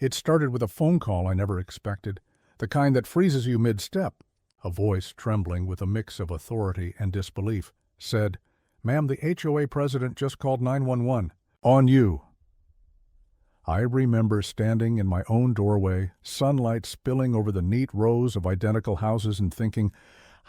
It started with a phone call I never expected, the kind that freezes you mid-step. A voice, trembling with a mix of authority and disbelief, said, "Ma'am, the HOA president just called 911. On you." I remember standing in my own doorway, sunlight spilling over the neat rows of identical houses, and thinking,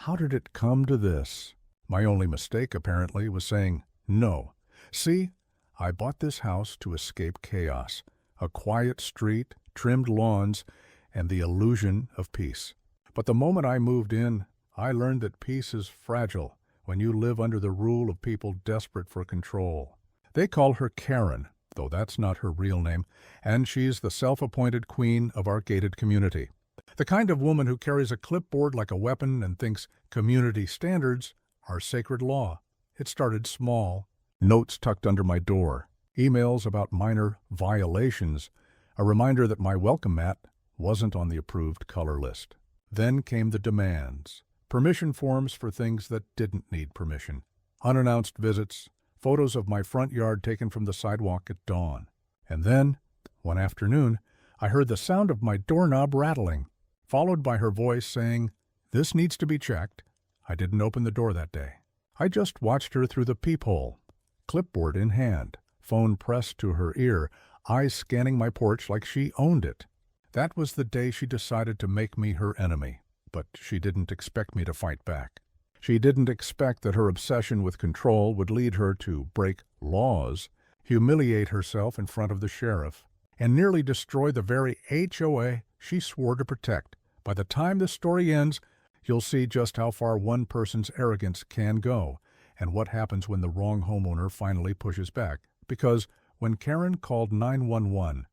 how did it come to this? My only mistake, apparently, was saying no. See, I bought this house to escape chaos, a quiet street, trimmed lawns, and the illusion of peace. But the moment I moved in, I learned that peace is fragile when you live under the rule of people desperate for control. They call her Karen, though that's not her real name, and she's the self-appointed queen of our gated community. The kind of woman who carries a clipboard like a weapon and thinks community standards are sacred law. It started small. Notes tucked under my door, emails about minor violations, a reminder that my welcome mat wasn't on the approved color list. Then came the demands, permission forms for things that didn't need permission, unannounced visits, photos of my front yard taken from the sidewalk at dawn. And then, one afternoon, I heard the sound of my doorknob rattling, followed by her voice saying, "This needs to be checked." I didn't open the door that day. I just watched her through the peephole, clipboard in hand, phone pressed to her ear, eyes scanning my porch like she owned it. That was the day she decided to make me her enemy, but she didn't expect me to fight back. She didn't expect that her obsession with control would lead her to break laws, humiliate herself in front of the sheriff, and nearly destroy the very HOA she swore to protect. By the time the story ends, you'll see just how far one person's arrogance can go, and what happens when the wrong homeowner finally pushes back. Because when Karen called 911,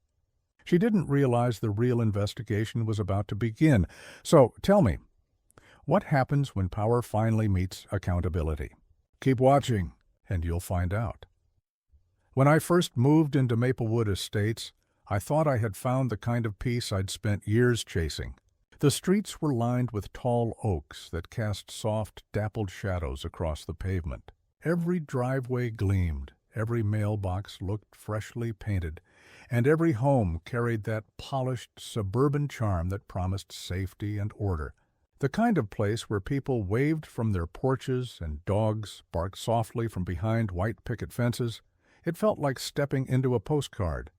she didn't realize the real investigation was about to begin. So tell me, what happens when power finally meets accountability? Keep watching, and you'll find out. When I first moved into Maplewood Estates, I thought I had found the kind of peace I'd spent years chasing. The streets were lined with tall oaks that cast soft, dappled shadows across the pavement. Every driveway gleamed, every mailbox looked freshly painted, and every home carried that polished suburban charm that promised safety and order. The kind of place where people waved from their porches and dogs barked softly from behind white picket fences. It felt like stepping into a postcard.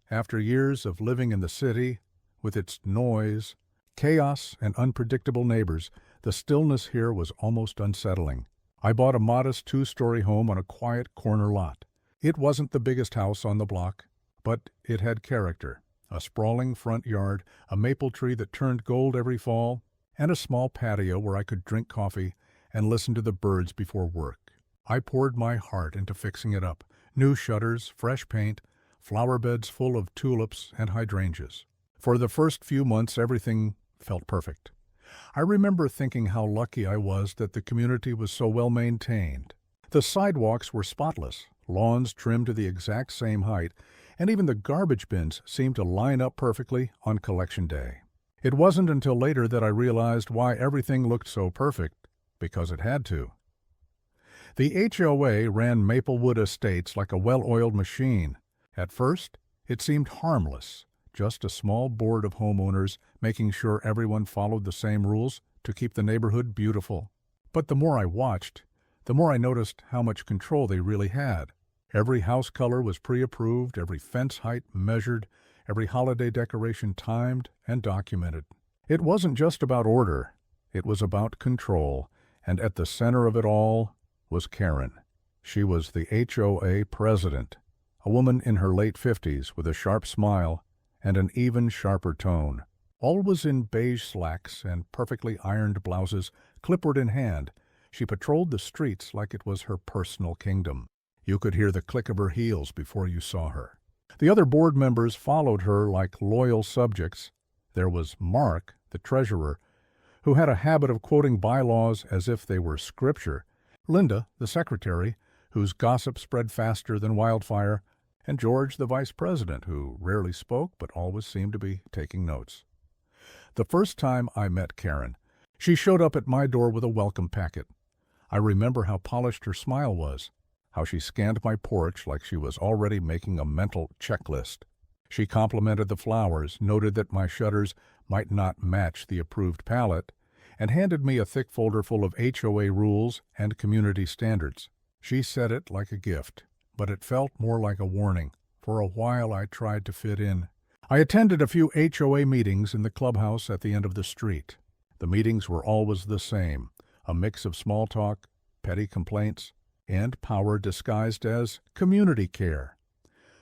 After years of living in the city, with its noise, chaos, and unpredictable neighbors, the stillness here was almost unsettling. I bought a modest two-story home on a quiet corner lot. It wasn't the biggest house on the block, but it had character. A sprawling front yard, a maple tree that turned gold every fall, and a small patio where I could drink coffee and listen to the birds before work. I poured my heart into fixing it up. New shutters, fresh paint, flower beds full of tulips and hydrangeas. For the first few months, everything felt perfect. I remember thinking how lucky I was that the community was so well maintained. The sidewalks were spotless, lawns trimmed to the exact same height, and even the garbage bins seemed to line up perfectly on collection day. It wasn't until later that I realized why everything looked so perfect, because it had to. The HOA ran Maplewood Estates like a well-oiled machine. At first, it seemed harmless, just a small board of homeowners making sure everyone followed the same rules to keep the neighborhood beautiful. But the more I watched, the more I noticed how much control they really had. Every house color was pre-approved, every fence height measured, every holiday decoration timed and documented. It wasn't just about order, it was about control, and at the center of it all was Karen. She was the HOA president, a woman in her late 50s with a sharp smile and an even sharper tone. Always in beige slacks and perfectly ironed blouses, clipboard in hand, she patrolled the streets like it was her personal kingdom. You could hear the click of her heels before you saw her. The other board members followed her like loyal subjects. There was Mark, the treasurer, who had a habit of quoting bylaws as if they were scripture, Linda, the secretary, whose gossip spread faster than wildfire, and George, the vice president, who rarely spoke but always seemed to be taking notes. The first time I met Karen, she showed up at my door with a welcome packet. I remember how polished her smile was, how she scanned my porch like she was already making a mental checklist. She complimented the flowers, noted that my shutters might not match the approved palette, and handed me a thick folder full of HOA rules and community standards. She said it like a gift, but it felt more like a warning. For a while I tried to fit in. I attended a few HOA meetings in the clubhouse at the end of the street. The meetings were always the same, a mix of small talk, petty complaints, and power disguised as community care.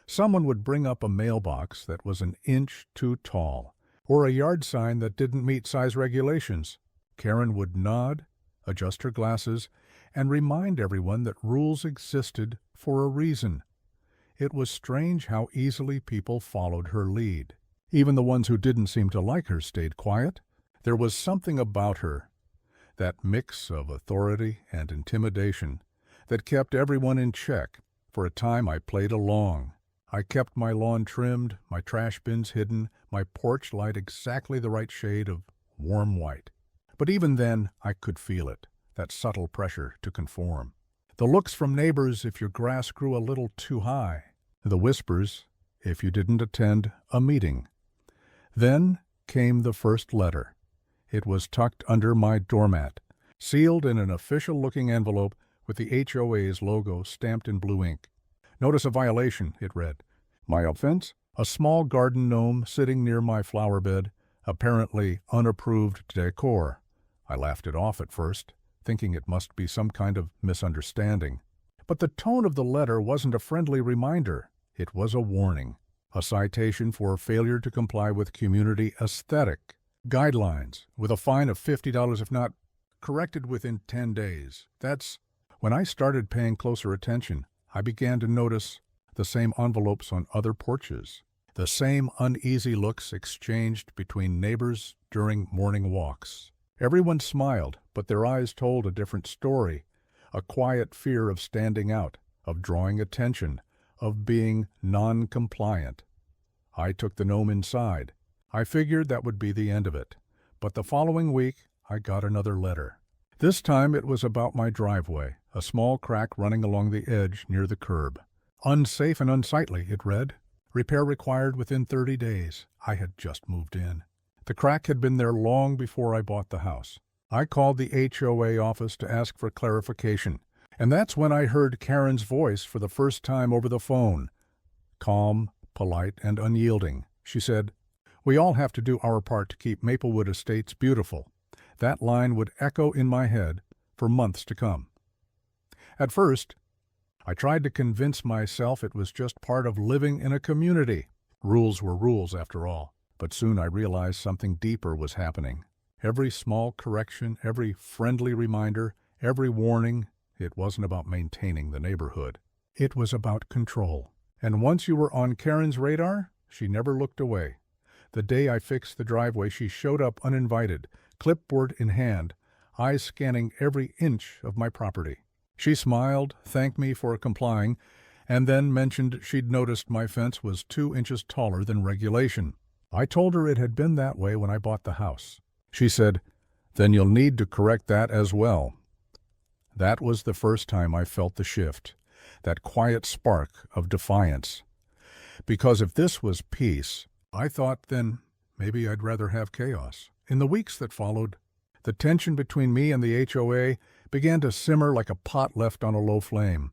Someone would bring up a mailbox that was an inch too tall, or a yard sign that didn't meet size regulations. Karen would nod, adjust her glasses, and remind everyone that rules existed for a reason. It was strange how easily people followed her lead. Even the ones who didn't seem to like her stayed quiet. There was something about her, that mix of authority and intimidation, that kept everyone in check. For a time I played along. I kept my lawn trimmed, my trash bins hidden, my porch light exactly the right shade of warm white. But even then, I could feel it, that subtle pressure to conform. The looks from neighbors if your grass grew a little too high. The whispers if you didn't attend a meeting. Then came the first letter. It was tucked under my doormat, sealed in an official-looking envelope with the HOA's logo stamped in blue ink. Notice a violation, it read. My offense? A small garden gnome sitting near my flower bed, apparently unapproved decor. I laughed it off at first, thinking it must be some kind of misunderstanding. But the tone of the letter wasn't a friendly reminder. It was a warning, a citation for failure to comply with community aesthetic guidelines, with a fine of $50 if not corrected within 10 days. That's when I started paying closer attention. I began to notice the same envelopes on other porches, the same uneasy looks exchanged between neighbors during morning walks. Everyone smiled, but their eyes told a different story, a quiet fear of standing out, of drawing attention, of being non-compliant. I took the gnome inside. I figured that would be the end of it. But the following week, I got another letter. This time it was about my driveway, a small crack running along the edge near the curb. Unsafe and unsightly, it read. Repair required within 30 days. I had just moved in. The crack had been there long before I bought the house. I called the HOA office to ask for clarification, and that's when I heard Karen's voice for the first time over the phone. Calm, polite, and unyielding, she said, "We all have to do our part to keep Maplewood Estates beautiful." That line would echo in my head for months to come. At first, I tried to convince myself it was just part of living in a community. Rules were rules, after all. But soon I realized something deeper was happening. Every small correction, every friendly reminder, every warning, it wasn't about maintaining the neighborhood. It was about control. And once you were on Karen's radar, she never looked away. The day I fixed the driveway, she showed up uninvited, clipboard in hand, eyes scanning every inch of my property. She smiled, thanked me for complying, and then mentioned she'd noticed my fence was 2 inches taller than regulation. I told her it had been that way when I bought the house. She said, "Then you'll need to correct that as well." That was the first time I felt the shift, that quiet spark of defiance. Because if this was peace, I thought then maybe I'd rather have chaos. In the weeks that followed, the tension between me and the HOA began to simmer like a pot left on a low flame,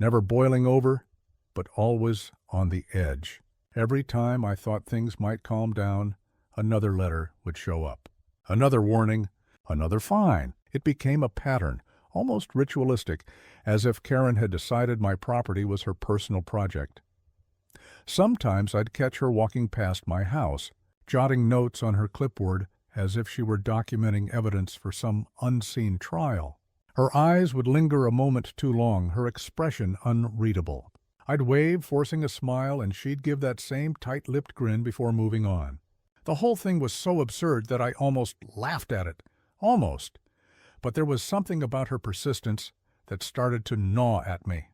never boiling over, but always on the edge. Every time I thought things might calm down, another letter would show up. Another warning, another fine. It became a pattern, almost ritualistic, as if Karen had decided my property was her personal project. Sometimes I'd catch her walking past my house, jotting notes on her clipboard as if she were documenting evidence for some unseen trial. Her eyes would linger a moment too long, her expression unreadable. I'd wave, forcing a smile, and she'd give that same tight-lipped grin before moving on. The whole thing was so absurd that I almost laughed at it. Almost. But there was something about her persistence that started to gnaw at me.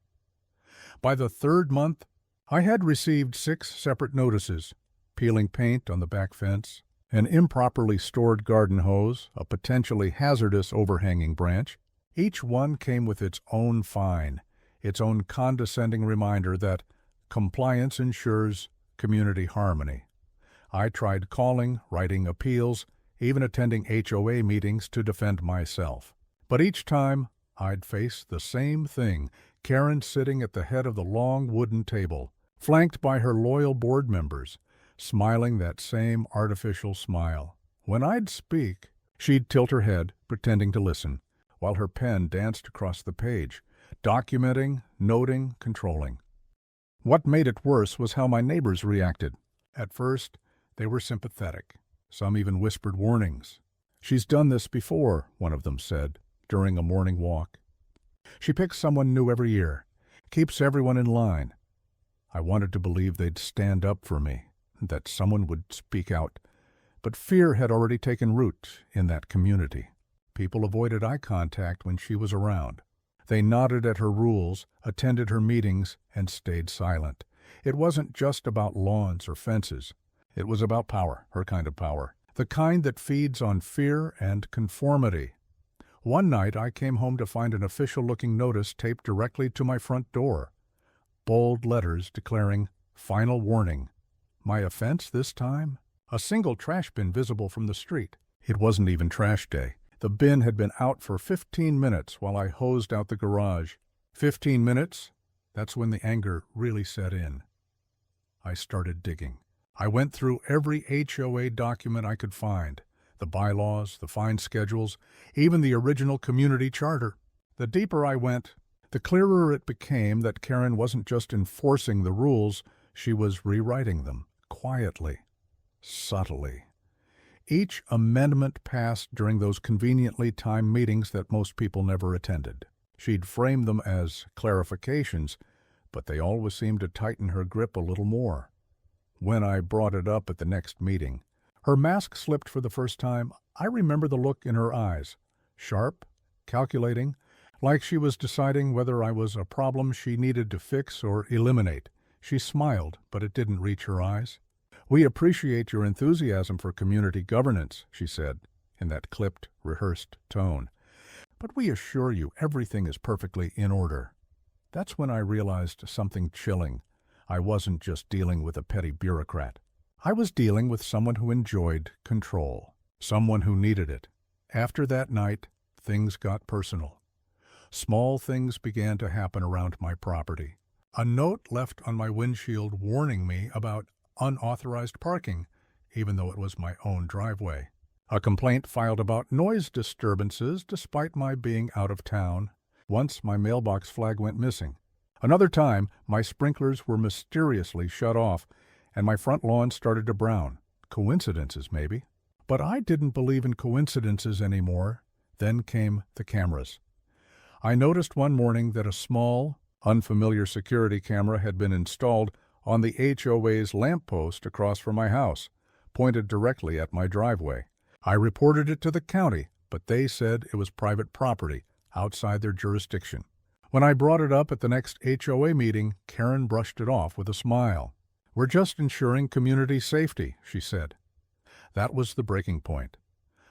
By the 3rd month, I had received 6 separate notices: peeling paint on the back fence, an improperly stored garden hose, a potentially hazardous overhanging branch. Each one came with its own fine, its own condescending reminder that compliance ensures community harmony. I tried calling, writing appeals, even attending HOA meetings to defend myself. But each time, I'd face the same thing, Karen sitting at the head of the long wooden table, flanked by her loyal board members, smiling that same artificial smile. When I'd speak, she'd tilt her head, pretending to listen, while her pen danced across the page, documenting, noting, controlling. What made it worse was how my neighbors reacted. At first, they were sympathetic. Some even whispered warnings. "She's done this before," one of them said, during a morning walk. "She picks someone new every year, keeps everyone in line." I wanted to believe they'd stand up for me, that someone would speak out. But fear had already taken root in that community. People avoided eye contact when she was around. They nodded at her rules, attended her meetings, and stayed silent. It wasn't just about lawns or fences. It was about power, her kind of power, the kind that feeds on fear and conformity. One night I came home to find an official-looking notice taped directly to my front door. Bold letters declaring, "Final warning." My offense this time? A single trash bin visible from the street. It wasn't even trash day. The bin had been out for 15 minutes while I hosed out the garage. 15 minutes? That's when the anger really set in. I started digging. I went through every HOA document I could find, the bylaws, the fine schedules, even the original community charter. The deeper I went, the clearer it became that Karen wasn't just enforcing the rules, she was rewriting them, quietly, subtly. Each amendment passed during those conveniently timed meetings that most people never attended. She'd frame them as clarifications, but they always seemed to tighten her grip a little more. When I brought it up at the next meeting, her mask slipped for the first time. I remember the look in her eyes, sharp, calculating, like she was deciding whether I was a problem she needed to fix or eliminate. She smiled, but it didn't reach her eyes. "We appreciate your enthusiasm for community governance," she said, in that clipped, rehearsed tone. "But we assure you everything is perfectly in order." That's when I realized something chilling. I wasn't just dealing with a petty bureaucrat. I was dealing with someone who enjoyed control, someone who needed it. After that night, things got personal. Small things began to happen around my property. A note left on my windshield warning me about unauthorized parking, even though it was my own driveway. A complaint filed about noise disturbances despite my being out of town. Once my mailbox flag went missing. Another time, my sprinklers were mysteriously shut off, and my front lawn started to brown. Coincidences, maybe. But I didn't believe in coincidences anymore. Then came the cameras. I noticed one morning that a small, unfamiliar security camera had been installed on the HOA's lamppost across from my house, pointed directly at my driveway. I reported it to the county, but they said it was private property, outside their jurisdiction. When I brought it up at the next HOA meeting, Karen brushed it off with a smile. "We're just ensuring community safety," she said. That was the breaking point.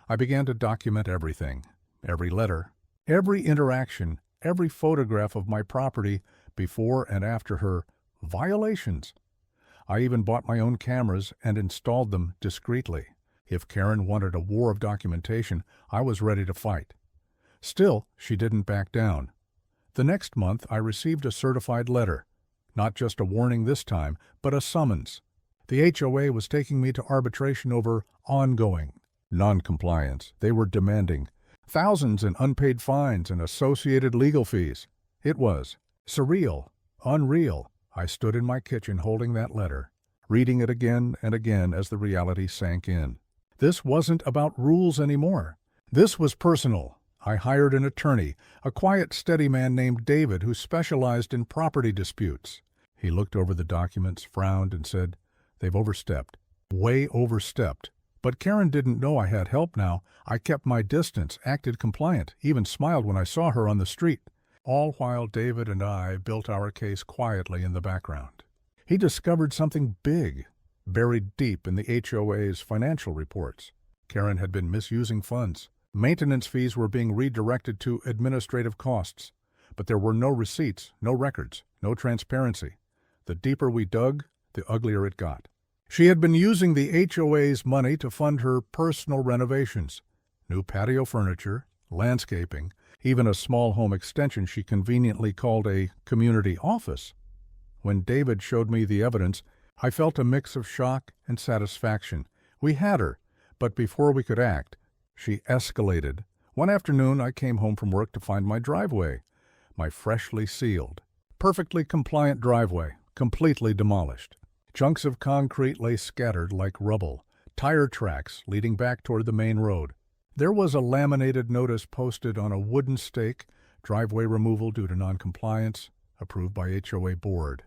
I began to document everything, every letter, every interaction, every photograph of my property before and after her violations. I even bought my own cameras and installed them discreetly. If Karen wanted a war of documentation, I was ready to fight. Still, she didn't back down. The next month, I received a certified letter. Not just a warning this time, but a summons. The HOA was taking me to arbitration over ongoing non-compliance. They were demanding thousands in unpaid fines and associated legal fees. It was surreal, unreal. I stood in my kitchen holding that letter, reading it again and again as the reality sank in. This wasn't about rules anymore. This was personal. I hired an attorney, a quiet, steady man named David who specialized in property disputes. He looked over the documents, frowned, and said, "They've overstepped. Way overstepped." But Karen didn't know I had help now. I kept my distance, acted compliant, even smiled when I saw her on the street. All while David and I built our case quietly in the background. He discovered something big, buried deep in the HOA's financial reports. Karen had been misusing funds. Maintenance fees were being redirected to administrative costs. But there were no receipts, no records, no transparency. The deeper we dug, the uglier it got. She had been using the HOA's money to fund her personal renovations, new patio furniture, landscaping, even a small home extension she conveniently called a community office. When David showed me the evidence, I felt a mix of shock and satisfaction. We had her, but before we could act, she escalated. One afternoon, I came home from work to find my driveway, my freshly sealed, perfectly compliant driveway, completely demolished. Chunks of concrete lay scattered like rubble, tire tracks leading back toward the main road. There was a laminated notice posted on a wooden stake, driveway removal due to noncompliance, approved by HOA board.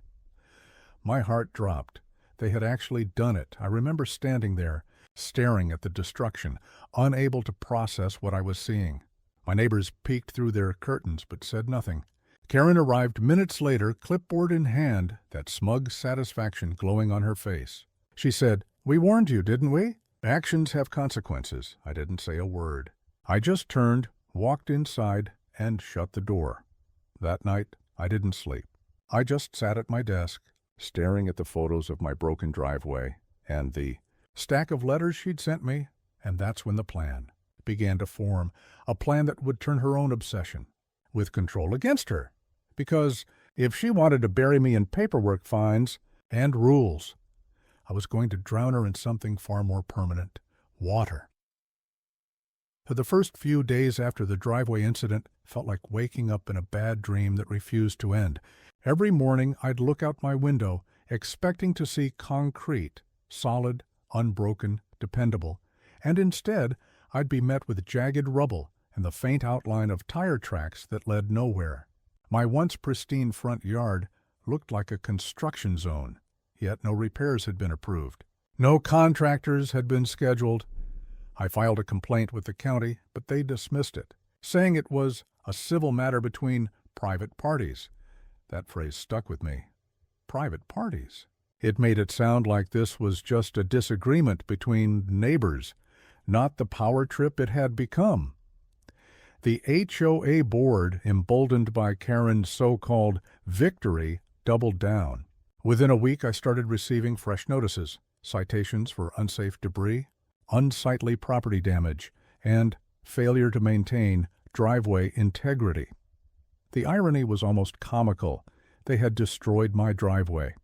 My heart dropped. They had actually done it. I remember standing there, staring at the destruction, unable to process what I was seeing. My neighbors peeked through their curtains but said nothing. Karen arrived minutes later, clipboard in hand, that smug satisfaction glowing on her face. She said, "We warned you, didn't we? Actions have consequences." I didn't say a word. I just turned, walked inside, and shut the door. That night, I didn't sleep. I just sat at my desk, staring at the photos of my broken driveway and the stack of letters she'd sent me, and that's when the plan began to form, a plan that would turn her own obsession with control against her. Because if she wanted to bury me in paperwork fines and rules, I was going to drown her in something far more permanent: water. For the first few days after the driveway incident, felt like waking up in a bad dream that refused to end. Every morning I'd look out my window, expecting to see concrete, solid, unbroken, dependable, and instead I'd be met with jagged rubble and the faint outline of tire tracks that led nowhere. My once pristine front yard looked like a construction zone, yet no repairs had been approved. No contractors had been scheduled. I filed a complaint with the county, but they dismissed it, saying it was a civil matter between private parties. That phrase stuck with me. Private parties. It made it sound like this was just a disagreement between neighbors, not the power trip it had become. The HOA board, emboldened by Karen's so-called victory, doubled down. Within a week, I started receiving fresh notices, citations for unsafe debris, unsightly property damage, and failure to maintain driveway integrity. The irony was almost comical. They had destroyed my driveway,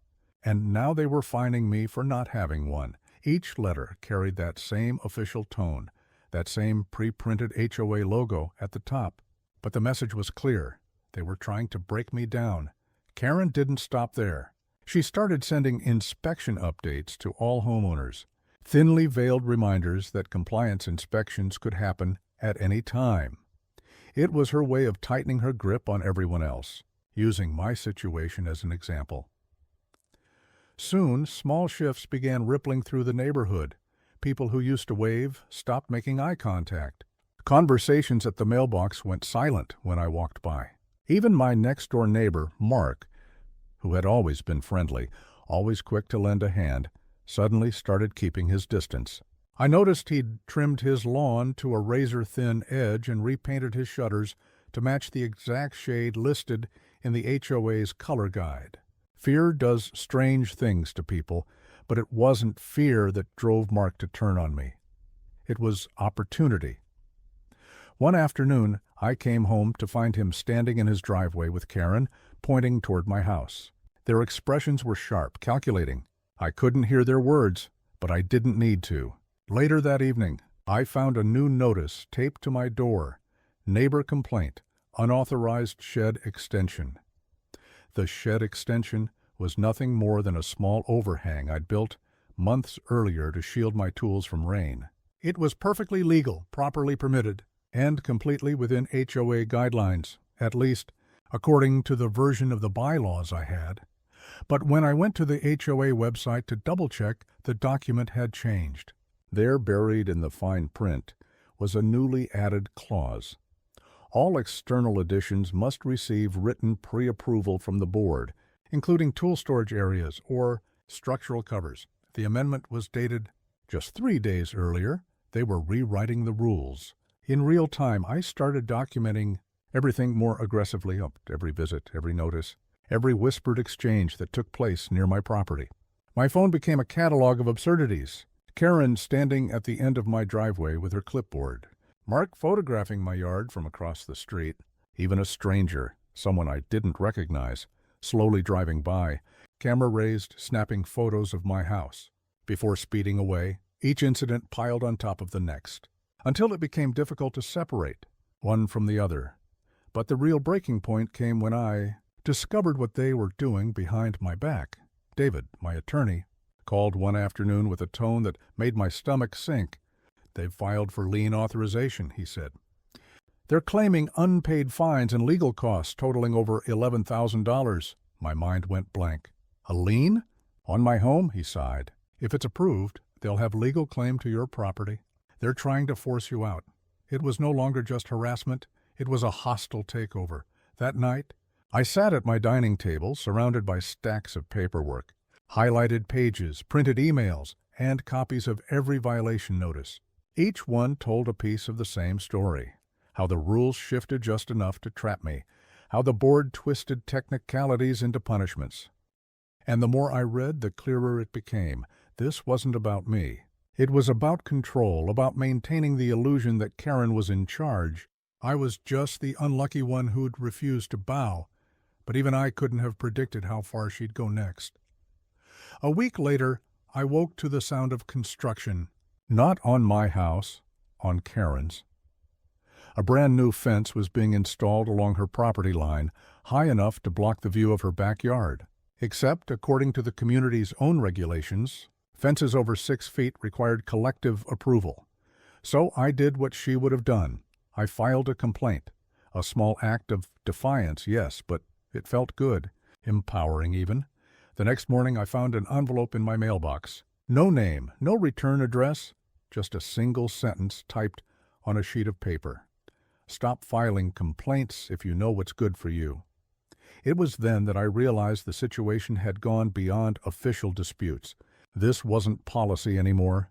and now they were fining me for not having one. Each letter carried that same official tone, that same pre-printed HOA logo at the top. But the message was clear. They were trying to break me down. Karen didn't stop there. She started sending inspection updates to all homeowners, thinly veiled reminders that compliance inspections could happen at any time. It was her way of tightening her grip on everyone else, using my situation as an example. Soon, small shifts began rippling through the neighborhood. People who used to wave stopped making eye contact. Conversations at the mailbox went silent when I walked by. Even my next-door neighbor, Mark, who had always been friendly, always quick to lend a hand, suddenly started keeping his distance. I noticed he'd trimmed his lawn to a razor-thin edge and repainted his shutters to match the exact shade listed in the HOA's color guide. Fear does strange things to people, but it wasn't fear that drove Mark to turn on me. It was opportunity. One afternoon, I came home to find him standing in his driveway with Karen, pointing toward my house. Their expressions were sharp, calculating. I couldn't hear their words, but I didn't need to. Later that evening, I found a new notice taped to my door. Neighbor complaint, unauthorized shed extension. The shed extension was nothing more than a small overhang I'd built months earlier to shield my tools from rain. It was perfectly legal, properly permitted, and completely within HOA guidelines, at least according to the version of the bylaws I had. But when I went to the HOA website to double-check, the document had changed. There, buried in the fine print, was a newly added clause. All external additions must receive written pre-approval from the board, including tool storage areas or structural covers. The amendment was dated just 3 days earlier. They were rewriting the rules. In real time, I started documenting everything more aggressively, every visit, every notice, every whispered exchange that took place near my property. My phone became a catalog of absurdities. Karen standing at the end of my driveway with her clipboard. Mark photographing my yard from across the street. Even a stranger, someone I didn't recognize, slowly driving by, camera raised, snapping photos of my house. Before speeding away, each incident piled on top of the next, until it became difficult to separate one from the other. But the real breaking point came when I discovered what they were doing behind my back. David, my attorney, called one afternoon with a tone that made my stomach sink. "They've filed for lien authorization," he said. "They're claiming unpaid fines and legal costs totaling over $11,000. My mind went blank. "A lien? On my home?" he sighed. "If it's approved, they'll have legal claim to your property. They're trying to force you out." It was no longer just harassment. It was a hostile takeover. That night, I sat at my dining table, surrounded by stacks of paperwork, highlighted pages, printed emails, and copies of every violation notice. Each one told a piece of the same story. How the rules shifted just enough to trap me. How the board twisted technicalities into punishments. And the more I read, the clearer it became. This wasn't about me. It was about control, about maintaining the illusion that Karen was in charge. I was just the unlucky one who'd refused to bow, but even I couldn't have predicted how far she'd go next. A week later, I woke to the sound of construction. Not on my house, on Karen's. A brand new fence was being installed along her property line, high enough to block the view of her backyard. Except, according to the community's own regulations, fences over 6 feet required collective approval. So I did what she would have done. I filed a complaint. A small act of defiance, yes, but it felt good, empowering even. The next morning I found an envelope in my mailbox. No name, no return address, just a single sentence typed on a sheet of paper. "Stop filing complaints if you know what's good for you." It was then that I realized the situation had gone beyond official disputes. This wasn't policy anymore.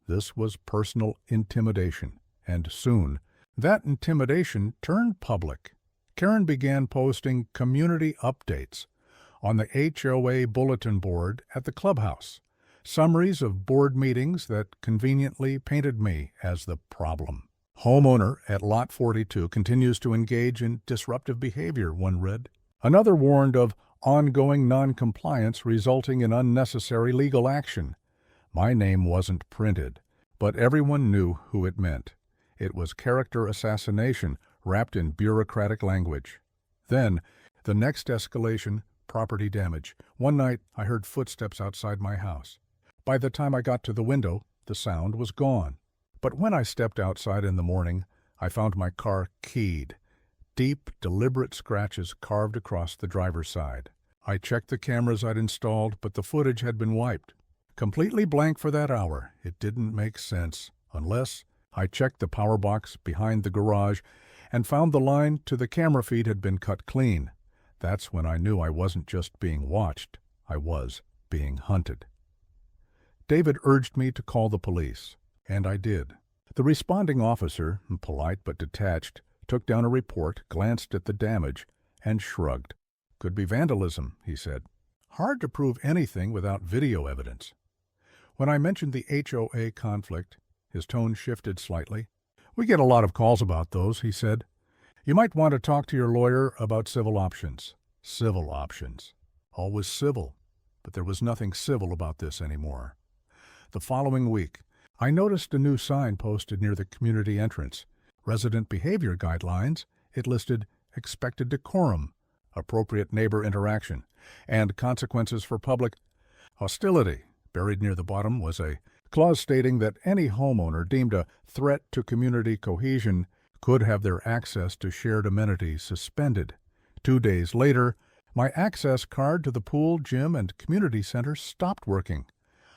This was personal intimidation. And soon, that intimidation turned public. Karen began posting community updates on the HOA bulletin board at the clubhouse. Summaries of board meetings that conveniently painted me as the problem. "Homeowner at Lot 42 continues to engage in disruptive behavior," one read. Another warned of ongoing non-compliance resulting in unnecessary legal action. My name wasn't printed, but everyone knew who it meant. It was character assassination wrapped in bureaucratic language. Then, the next escalation, property damage. One night, I heard footsteps outside my house. By the time I got to the window, the sound was gone. But when I stepped outside in the morning, I found my car keyed. Deep, deliberate scratches carved across the driver's side. I checked the cameras I'd installed, but the footage had been wiped. Completely blank for that hour. It didn't make sense, unless I checked the power box behind the garage and found the line to the camera feed had been cut clean. That's when I knew I wasn't just being watched. I was being hunted. David urged me to call the police, and I did. The responding officer, polite but detached, took down a report, glanced at the damage, and shrugged. "Could be vandalism," he said. "Hard to prove anything without video evidence." When I mentioned the HOA conflict, his tone shifted slightly. "We get a lot of calls about those," he said. "You might want to talk to your lawyer about civil options." Civil options. Always civil, but there was nothing civil about this anymore. The following week, I noticed a new sign posted near the community entrance. Resident behavior guidelines. It listed expected decorum, appropriate neighbor interaction, and consequences for public hostility. Buried near the bottom was a clause stating that any homeowner deemed a threat to community cohesion could have their access to shared amenities suspended. 2 days later, my access card to the pool, gym, and community center stopped working.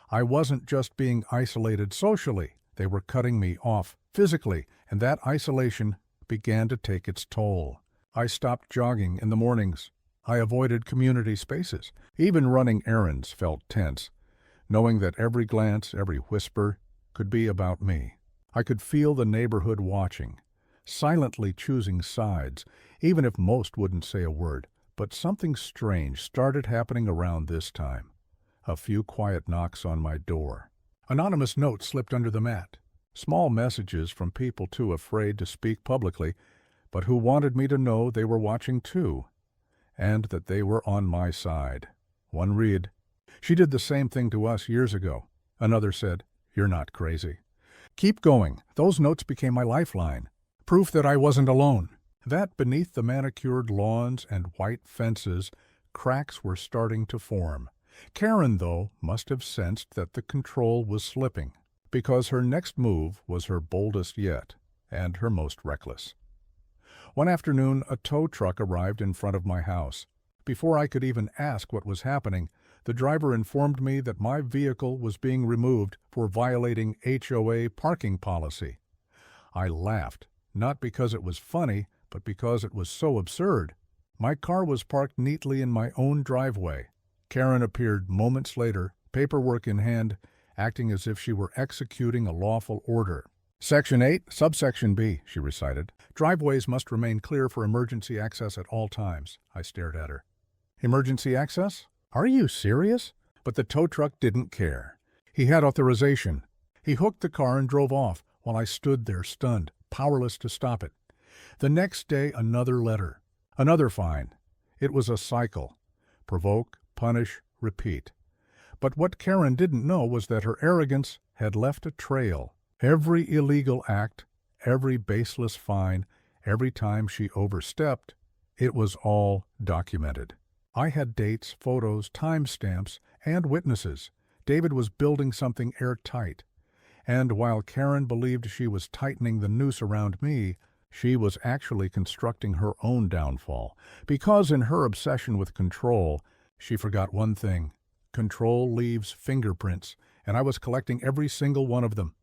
I wasn't just being isolated socially. They were cutting me off physically, and that isolation began to take its toll. I stopped jogging in the mornings. I avoided community spaces. Even running errands felt tense, knowing that every glance, every whisper could be about me. I could feel the neighborhood watching, silently choosing sides, even if most wouldn't say a word. But something strange started happening around this time. A few quiet knocks on my door. Anonymous notes slipped under the mat. Small messages from people too afraid to speak publicly, but who wanted me to know they were watching too, and that they were on my side. One read, "She did the same thing to us years ago." Another said, "You're not crazy." Keep going. Those notes became my lifeline. Proof that I wasn't alone. That beneath the manicured lawns and white fences, cracks were starting to form. Karen, though, must have sensed that the control was slipping, because her next move was her boldest yet, and her most reckless. One afternoon, a tow truck arrived in front of my house. Before I could even ask what was happening, the driver informed me that my vehicle was being removed for violating HOA parking policy. I laughed, not because it was funny, but because it was so absurd. My car was parked neatly in my own driveway. Karen appeared moments later, paperwork in hand, acting as if she were executing a lawful order. "Section 8, subsection B," she recited. "Driveways must remain clear for emergency access at all times." I stared at her. "Emergency access? Are you serious?" But the tow truck didn't care. He had authorization. He hooked the car and drove off, while I stood there stunned, powerless to stop it. The next day, another letter. Another fine. It was a cycle. Provoke, punish, repeat. But what Karen didn't know was that her arrogance had left a trail. Every illegal act, every baseless fine, every time she overstepped, it was all documented. I had dates, photos, timestamps, and witnesses. David was building something airtight. And while Karen believed she was tightening the noose around me, she was actually constructing her own downfall. Because in her obsession with control, she forgot one thing. Control leaves fingerprints, and I was collecting every single one of them.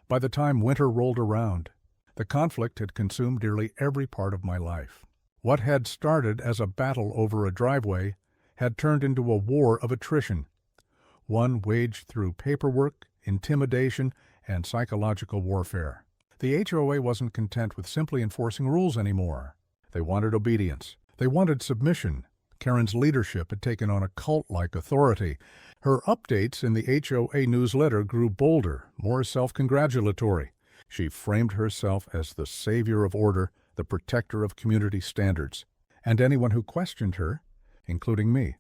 By the time winter rolled around, the conflict had consumed nearly every part of my life. What had started as a battle over a driveway had turned into a war of attrition, one waged through paperwork, intimidation, and psychological warfare. The HOA wasn't content with simply enforcing rules anymore. They wanted obedience. They wanted submission. Karen's leadership had taken on a cult-like authority. Her updates in the HOA newsletter grew bolder, more self-congratulatory. She framed herself as the savior of order, the protector of community standards, and anyone who questioned her, including me,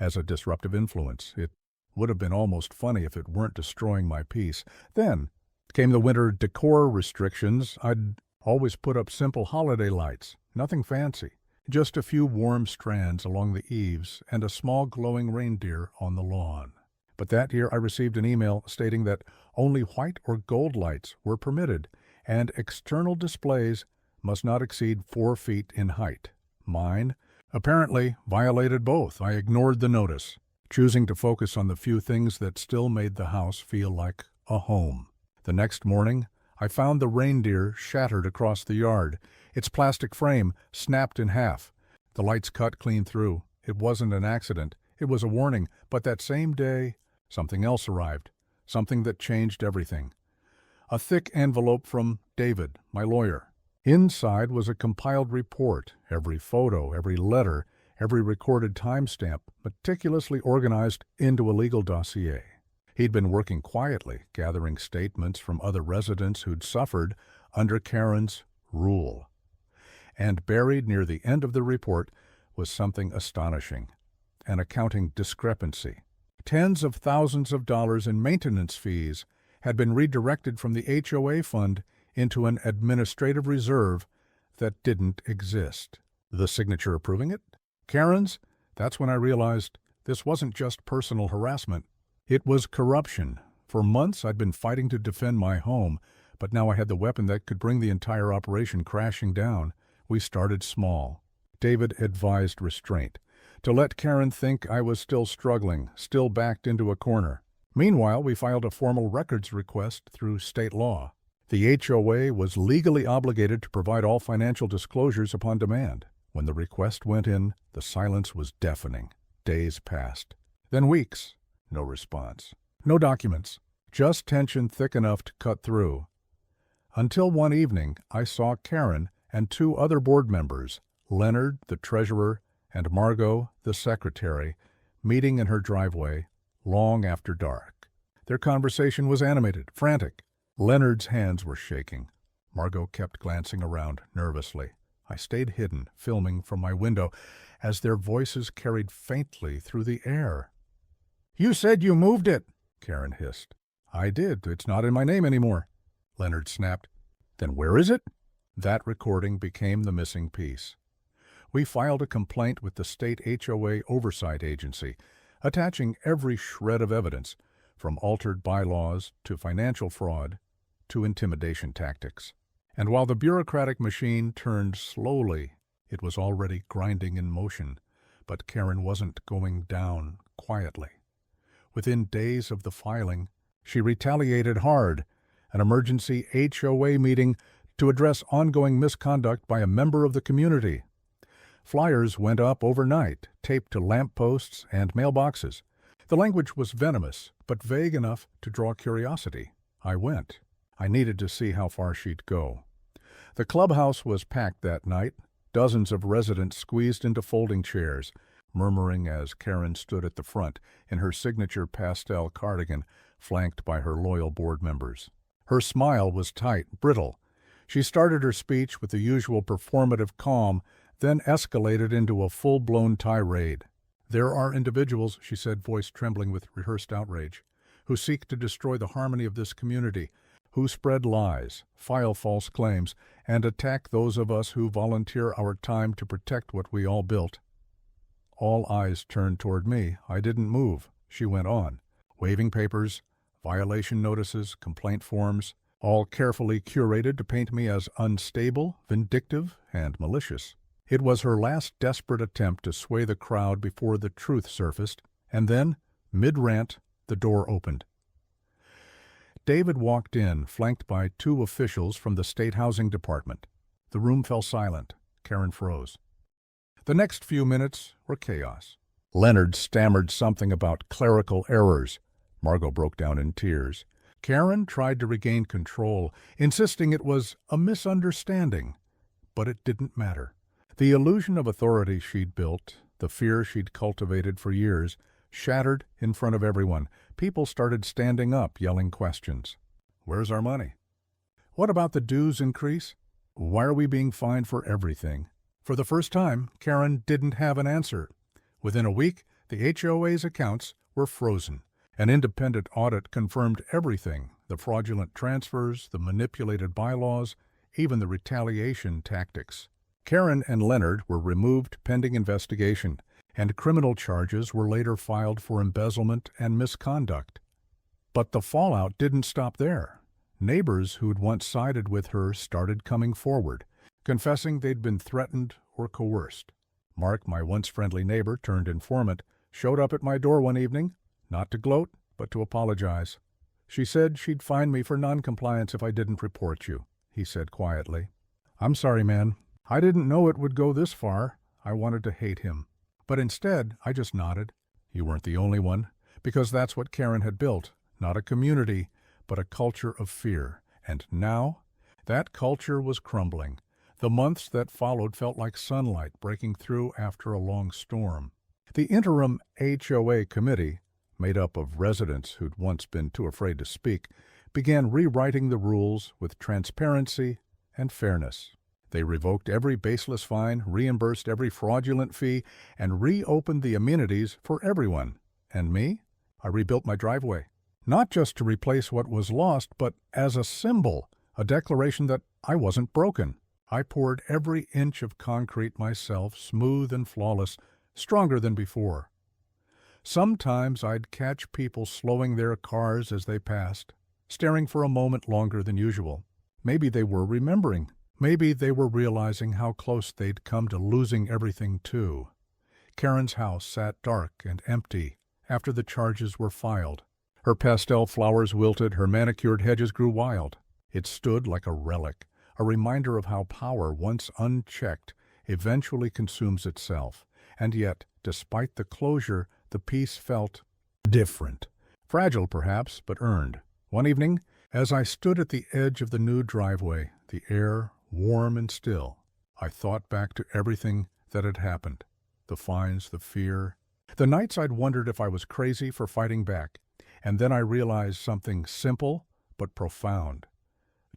as a disruptive influence. It would have been almost funny if it weren't destroying my peace. Then came the winter decor restrictions. I'd always put up simple holiday lights, nothing fancy. Just a few warm strands along the eaves and a small glowing reindeer on the lawn. But that year I received an email stating that only white or gold lights were permitted, and external displays must not exceed 4 feet in height. Mine, apparently, violated both. I ignored the notice, choosing to focus on the few things that still made the house feel like a home. The next morning, I found the reindeer shattered across the yard, its plastic frame snapped in half. The lights cut clean through. It wasn't an accident. It was a warning. But that same day, something else arrived, something that changed everything. A thick envelope from David, my lawyer. Inside was a compiled report, every photo, every letter, every recorded timestamp, meticulously organized into a legal dossier. He'd been working quietly, gathering statements from other residents who'd suffered under Karen's rule. And buried near the end of the report was something astonishing, an accounting discrepancy. Tens of thousands of dollars in maintenance fees had been redirected from the HOA fund into an administrative reserve that didn't exist. The signature approving it? Karen's? That's when I realized this wasn't just personal harassment. It was corruption. For months I'd been fighting to defend my home, but now I had the weapon that could bring the entire operation crashing down. We started small. David advised restraint, to let Karen think I was still struggling, still backed into a corner. Meanwhile, we filed a formal records request through state law. The HOA was legally obligated to provide all financial disclosures upon demand. When the request went in, the silence was deafening. Days passed. Then weeks. No response. No documents. Just tension thick enough to cut through. Until one evening, I saw Karen and 2 other board members, Leonard, the treasurer, and Margot, the secretary, meeting in her driveway, long after dark. Their conversation was animated, frantic. Leonard's hands were shaking. Margot kept glancing around nervously. I stayed hidden, filming from my window, as their voices carried faintly through the air. "You said you moved it," Karen hissed. "I did. It's not in my name anymore," Leonard snapped. "Then where is it?" That recording became the missing piece. We filed a complaint with the state HOA oversight agency, attaching every shred of evidence, from altered bylaws to financial fraud to intimidation tactics. And while the bureaucratic machine turned slowly, it was already grinding in motion. But Karen wasn't going down quietly. Within days of the filing, she retaliated hard, an emergency HOA meeting to address ongoing misconduct by a member of the community. Flyers went up overnight, taped to lampposts and mailboxes. The language was venomous, but vague enough to draw curiosity. I went. I needed to see how far she'd go. The clubhouse was packed that night, dozens of residents squeezed into folding chairs, murmuring as Karen stood at the front in her signature pastel cardigan, flanked by her loyal board members. Her smile was tight, brittle. She started her speech with the usual performative calm, then escalated into a full-blown tirade. "There are individuals," she said, voice trembling with rehearsed outrage, "who seek to destroy the harmony of this community, who spread lies, file false claims, and attack those of us who volunteer our time to protect what we all built." All eyes turned toward me. I didn't move. She went on, waving papers, violation notices, complaint forms, all carefully curated to paint me as unstable, vindictive, and malicious. It was her last desperate attempt to sway the crowd before the truth surfaced, and then, mid-rant, the door opened. David walked in, flanked by two officials from the State Housing Department. The room fell silent. Karen froze. The next few minutes were chaos. Leonard stammered something about clerical errors. Margot broke down in tears. Karen tried to regain control, insisting it was a misunderstanding. But it didn't matter. The illusion of authority she'd built, the fear she'd cultivated for years, shattered in front of everyone. People started standing up, yelling questions. "Where's our money? What about the dues increase? Why are we being fined for everything?" For the first time, Karen didn't have an answer. Within a week, the HOA's accounts were frozen. An independent audit confirmed everything: the fraudulent transfers, the manipulated bylaws, even the retaliation tactics. Karen and Leonard were removed pending investigation, and criminal charges were later filed for embezzlement and misconduct. But the fallout didn't stop there. Neighbors who'd once sided with her started coming forward, confessing they'd been threatened or coerced. Mark, my once friendly neighbor turned informant, showed up at my door one evening, not to gloat, but to apologize. "She said she'd fine me for noncompliance if I didn't report you," he said quietly. "I'm sorry, man. I didn't know it would go this far." I wanted to hate him. But instead, I just nodded. You weren't the only one, because that's what Karen had built, not a community, but a culture of fear. And now, that culture was crumbling. The months that followed felt like sunlight breaking through after a long storm. The interim HOA committee, made up of residents who'd once been too afraid to speak, began rewriting the rules with transparency and fairness. They revoked every baseless fine, reimbursed every fraudulent fee, and reopened the amenities for everyone. And me? I rebuilt my driveway. Not just to replace what was lost, but as a symbol, a declaration that I wasn't broken. I poured every inch of concrete myself, smooth and flawless, stronger than before. Sometimes I'd catch people slowing their cars as they passed, staring for a moment longer than usual. Maybe they were remembering. Maybe they were realizing how close they'd come to losing everything, too. Karen's house sat dark and empty after the charges were filed. Her pastel flowers wilted, her manicured hedges grew wild. It stood like a relic, a reminder of how power, once unchecked, eventually consumes itself. And yet, despite the closure, the peace felt different. Fragile, perhaps, but earned. One evening, as I stood at the edge of the new driveway, the air warm and still, I thought back to everything that had happened. The fines, the fear, The nights I'd wondered if I was crazy for fighting back, and then I realized something simple but profound.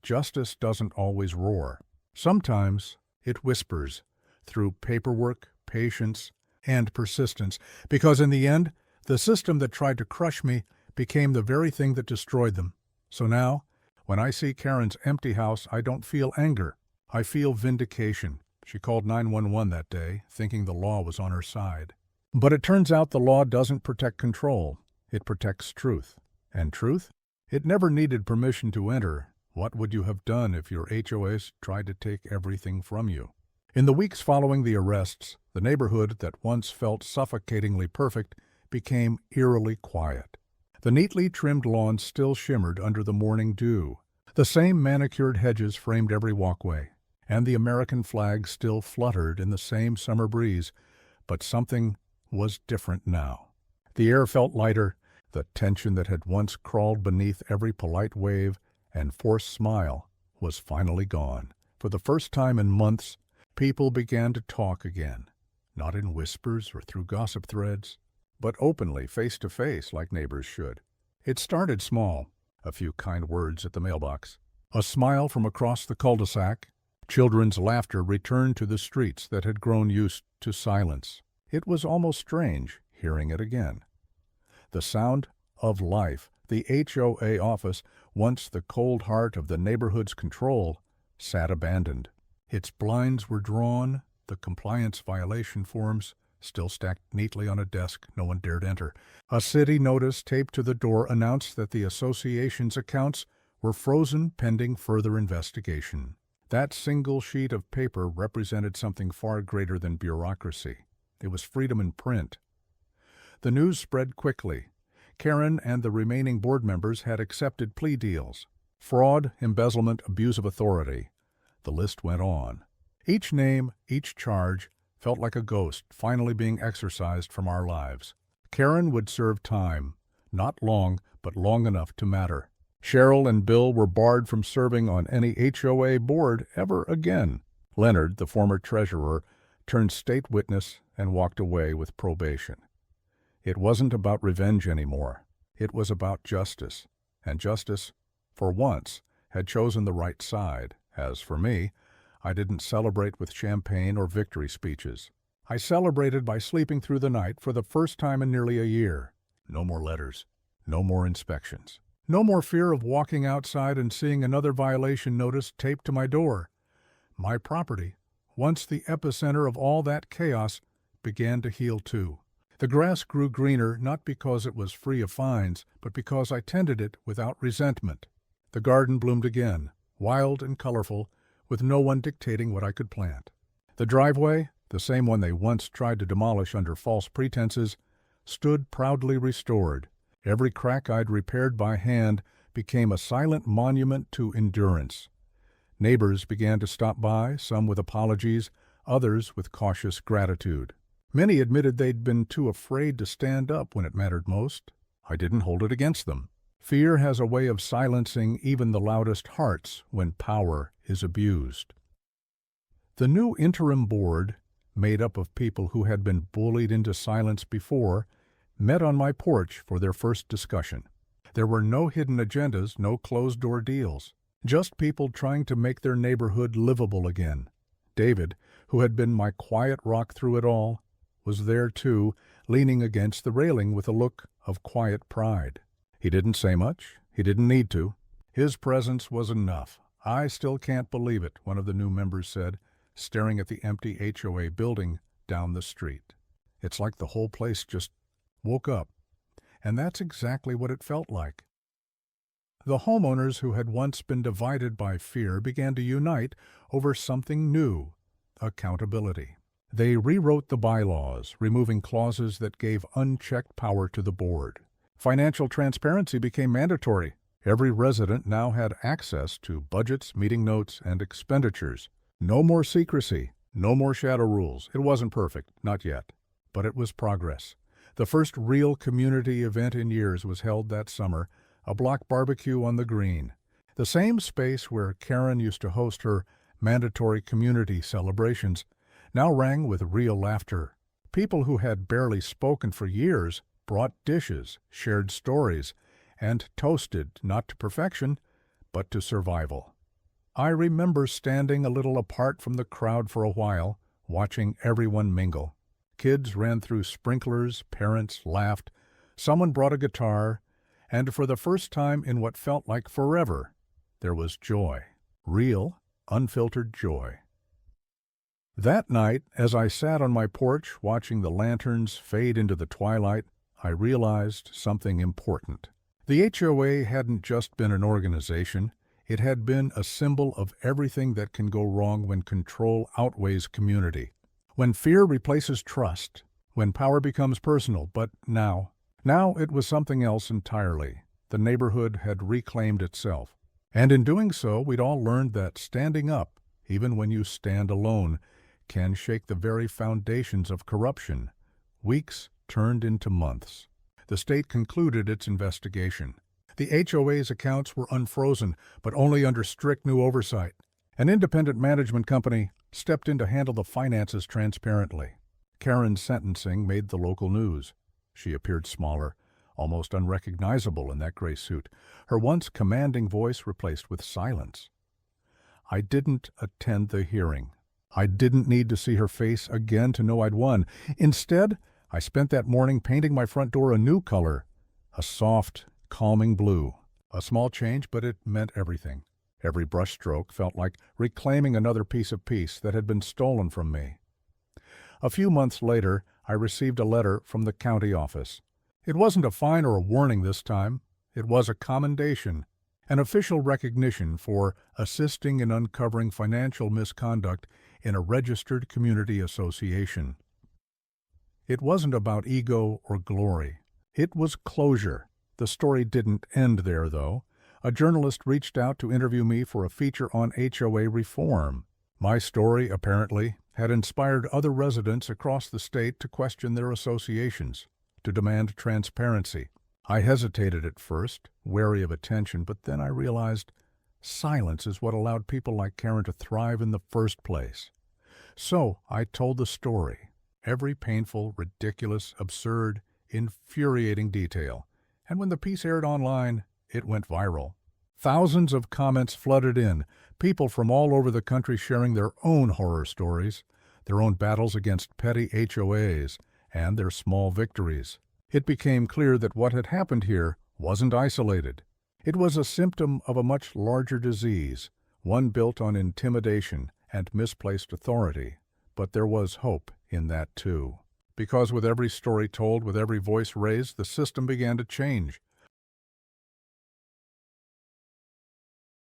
Justice doesn't always roar. Sometimes it whispers through paperwork, patience, and persistence, because in the end, the system that tried to crush me became the very thing that destroyed them. So now, when I see Karen's empty house, I don't feel anger. I feel vindication. She called 911 that day, thinking the law was on her side. But it turns out the law doesn't protect control. It protects truth. And truth? It never needed permission to enter. What would you have done if your HOAs tried to take everything from you? In the weeks following the arrests, the neighborhood that once felt suffocatingly perfect became eerily quiet. The neatly trimmed lawns still shimmered under the morning dew. The same manicured hedges framed every walkway, and the American flag still fluttered in the same summer breeze. But something was different now. The air felt lighter. The tension that had once crawled beneath every polite wave and forced smile was finally gone. For the first time in months, people began to talk again, not in whispers or through gossip threads, but openly, face to face, like neighbors should. It started small, a few kind words at the mailbox, a smile from across the cul-de-sac. Children's laughter returned to the streets that had grown used to silence. It was almost strange hearing it again. The sound of life. The HOA office, once the cold heart of the neighborhood's control, sat abandoned. Its blinds were drawn, the compliance violation forms still stacked neatly on a desk no one dared enter. A city notice taped to the door announced that the association's accounts were frozen pending further investigation. That single sheet of paper represented something far greater than bureaucracy. It was freedom in print. The news spread quickly. Karen and the remaining board members had accepted plea deals. Fraud, embezzlement, abuse of authority. The list went on. Each name, each charge, felt like a ghost finally being exorcised from our lives. Karen would serve time. Not long, but long enough to matter. Cheryl and Bill were barred from serving on any HOA board ever again. Leonard, the former treasurer, turned state witness and walked away with probation. It wasn't about revenge anymore. It was about justice. And justice, for once, had chosen the right side. As for me, I didn't celebrate with champagne or victory speeches. I celebrated by sleeping through the night for the first time in nearly a year. No more letters. No more inspections. No more fear of walking outside and seeing another violation notice taped to my door. My property, once the epicenter of all that chaos, began to heal too. The grass grew greener not because it was free of fines, but because I tended it without resentment. The garden bloomed again, wild and colorful, with no one dictating what I could plant. The driveway, the same one they once tried to demolish under false pretenses, stood proudly restored. Every crack I'd repaired by hand became a silent monument to endurance. Neighbors began to stop by, some with apologies, others with cautious gratitude. Many admitted they'd been too afraid to stand up when it mattered most. I didn't hold it against them. Fear has a way of silencing even the loudest hearts when power is abused. The new interim board, made up of people who had been bullied into silence before, met on my porch for their first discussion. There were no hidden agendas, no closed-door deals, just people trying to make their neighborhood livable again. David, who had been my quiet rock through it all, was there too, leaning against the railing with a look of quiet pride. He didn't say much. He didn't need to. His presence was enough. I still can't believe it, one of the new members said, staring at the empty HOA building down the street. It's like the whole place just woke up. And that's exactly what it felt like. The homeowners who had once been divided by fear began to unite over something new: accountability. They rewrote the bylaws, removing clauses that gave unchecked power to the board. Financial transparency became mandatory. Every resident now had access to budgets, meeting notes, and expenditures. No more secrecy, no more shadow rules. It wasn't perfect, not yet, but it was progress. The first real community event in years was held that summer, a block barbecue on the green, the same space where Karen used to host her mandatory community celebrations, now rang with real laughter. People who had barely spoken for years brought dishes, shared stories, and toasted not to perfection, but to survival. I remember standing a little apart from the crowd for a while, watching everyone mingle. Kids ran through sprinklers, parents laughed, someone brought a guitar, and for the first time in what felt like forever, there was joy. Real, unfiltered joy. That night, as I sat on my porch watching the lanterns fade into the twilight, I realized something important. The HOA hadn't just been an organization, it had been a symbol of everything that can go wrong when control outweighs community. When fear replaces trust, when power becomes personal, but now it was something else entirely. The neighborhood had reclaimed itself. And in doing so, we'd all learned that standing up, even when you stand alone, can shake the very foundations of corruption. Weeks turned into months. The state concluded its investigation. The HOA's accounts were unfrozen, but only under strict new oversight. An independent management company stepped in to handle the finances transparently. Karen's sentencing made the local news. She appeared smaller, almost unrecognizable in that gray suit, her once commanding voice replaced with silence. I didn't attend the hearing. I didn't need to see her face again to know I'd won. Instead, I spent that morning painting my front door a new color, a soft, calming blue. A small change, but it meant everything. Every brushstroke felt like reclaiming another piece of peace that had been stolen from me. A few months later, I received a letter from the county office. It wasn't a fine or a warning this time. It was a commendation, an official recognition for assisting in uncovering financial misconduct in a registered community association. It wasn't about ego or glory. It was closure. The story didn't end there, though. A journalist reached out to interview me for a feature on HOA reform. My story, apparently, had inspired other residents across the state to question their associations, to demand transparency. I hesitated at first, wary of attention, but then I realized silence is what allowed people like Karen to thrive in the first place. So I told the story, every painful, ridiculous, absurd, infuriating detail. And when the piece aired online, it went viral. Thousands of comments flooded in, people from all over the country sharing their own horror stories, their own battles against petty HOAs, and their small victories. It became clear that what had happened here wasn't isolated. It was a symptom of a much larger disease, one built on intimidation and misplaced authority. But there was hope in that too. Because with every story told, with every voice raised, the system began to change.